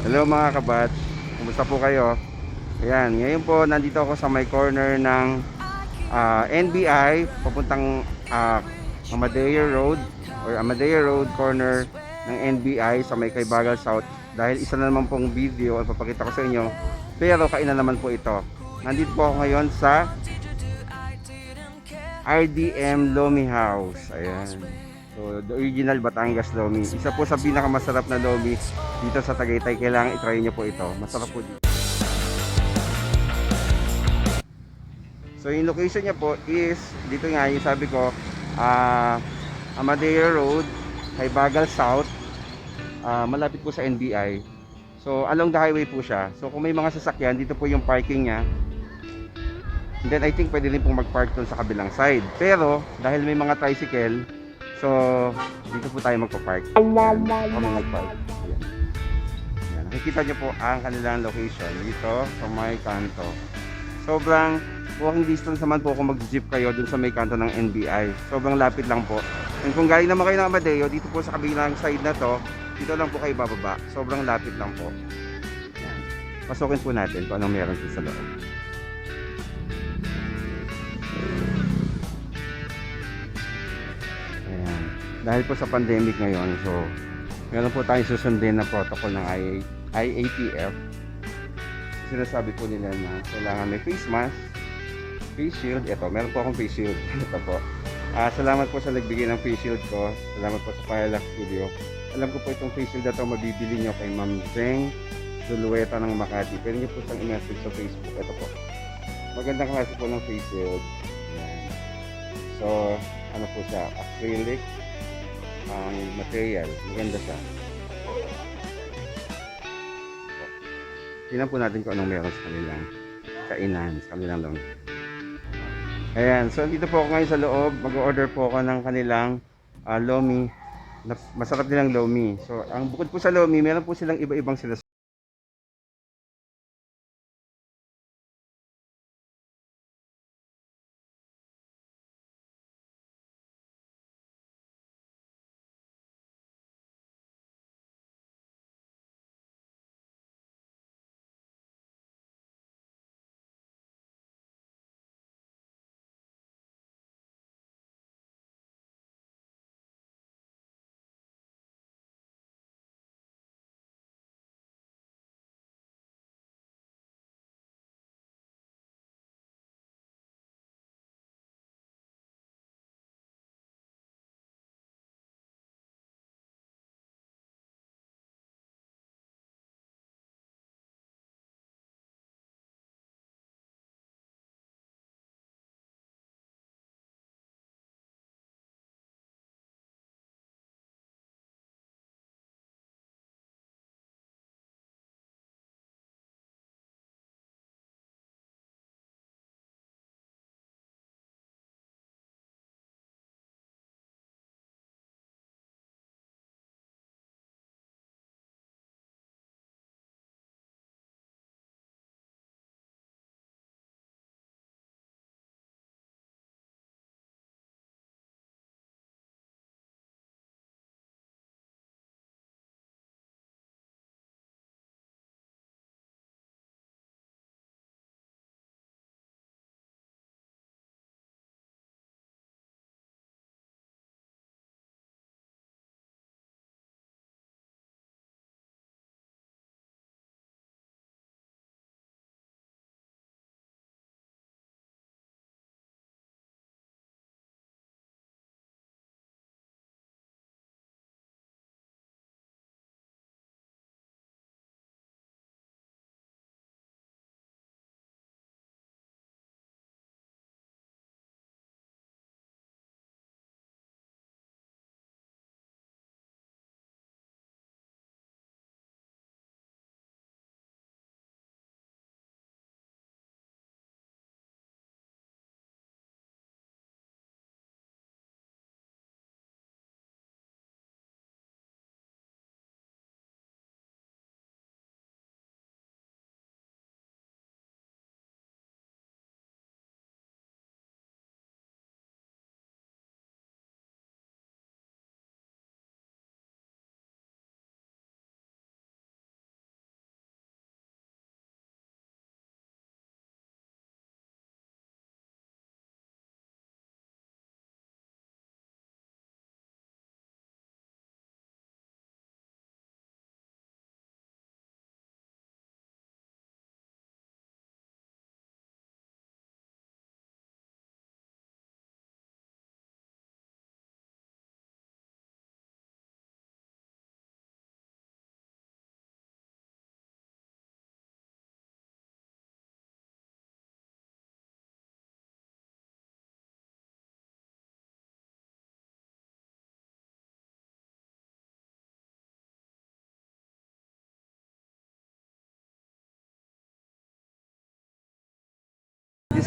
Hello mga kabat, kumusta po kayo? Ayan, ngayon po nandito ako sa may corner ng NBI papuntang Amadeo Road or Amadeo Road corner ng NBI sa may Kaybagal South. Dahil isa na naman pong video ang papakita ko sa inyo, pero kainan naman po ito. Nandito po ako ngayon sa RDM Lomi House. Ayan. So, the original Batangas Lomi. Isa po sa pinakamasarap na Lomi dito sa Tagaytay. Kailangan i-try nyo po ito. Masarap po dito. So, yung location niya po is, dito nga, yung sabi ko, Amadeo Road, Kaybagal South, malapit po sa NBI. So, along the highway po siya. So, kung may mga sasakyan, dito po yung parking niya. And then, I think pwede rin pong mag-park dun sa kabilang side. Pero, dahil may mga tricycle, so, dito po tayo magpa-park. Ayan, kami mag-park. Ayan. Ayan. Nakikita nyo po ang kanilang location dito sa may kanto. Sobrang walking distance naman po kung mag-jeep kayo dun sa may kanto ng NBI. Sobrang lapit lang po. And kung galing naman kayo ng Amadeo, dito po sa kabilang side na to, dito lang po kayo bababa. Sobrang lapit lang po. Ayan. Pasukin po natin kung anong meron sa loob. Ayan. Dahil po sa pandemic ngayon, so meron po tayong susundin na protocol ng IATF. Sinasabi po nila na kailangan may face mask, face shield. Ito, meron po akong face shield. Ito po. Salamat po sa nagbigay ng face shield ko. Salamat po sa Firelax Studio. Alam ko po itong face shield na ito mabibili nyo kay Ma'am Zeng Zulueta ng Makati. Pwede nyo po siyang i-message sa Facebook. Ito po. Magandang klase po ng face shield. Ayan. So, ano po siya? Acrylic ang material. Maganda siya. Tingnan po natin kung anong meron sa kanilang kainan, sa kanilang long. Ayan, so dito po ako ngayon sa loob. Mag-order po ako ng kanilang lomi. Masarap nilang lomi. So, ang bukod po sa lomi, meron po silang iba-ibang sila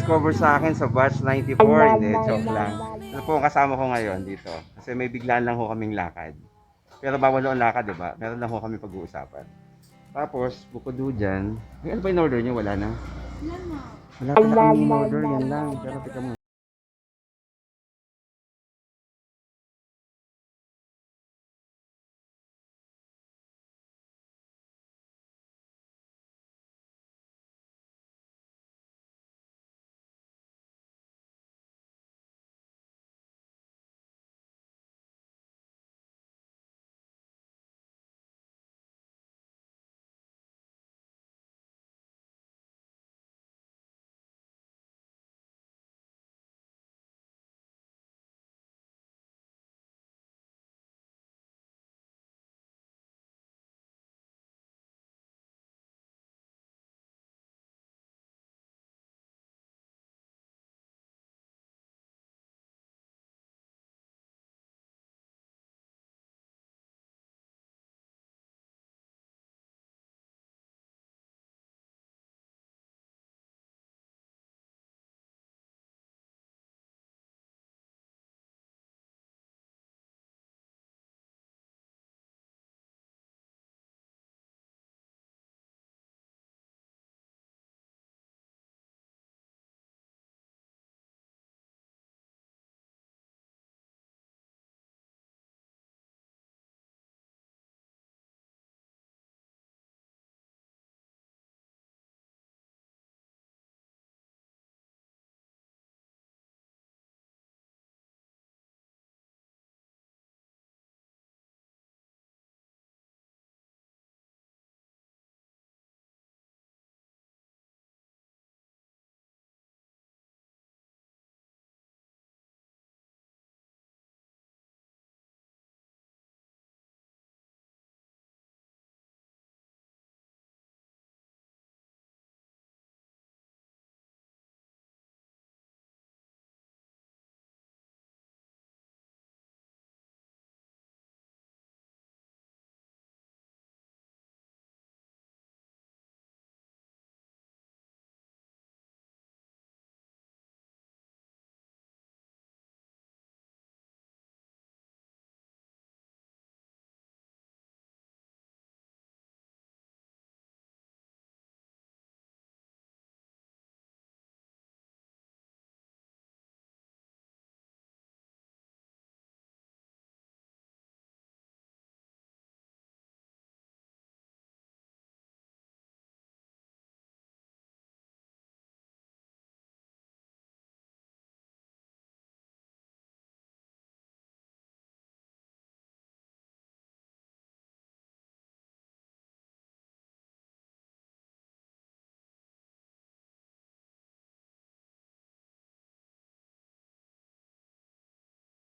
nag-discover sa akin sa batch 94. Hindi, joke lang. Ito po ang kasama ko ngayon dito. Kasi may biglaan lang ho kaming lakad. Pero bawal ho ang lakad, di ba? Meron lang ho kami pag-uusapan. Tapos, bukod ho dyan, ano ba in order nyo? Wala na? Wala pala kami in order, yan lang. Pero teka mo.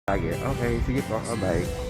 Lagi. Okay, sige po. Bye-bye.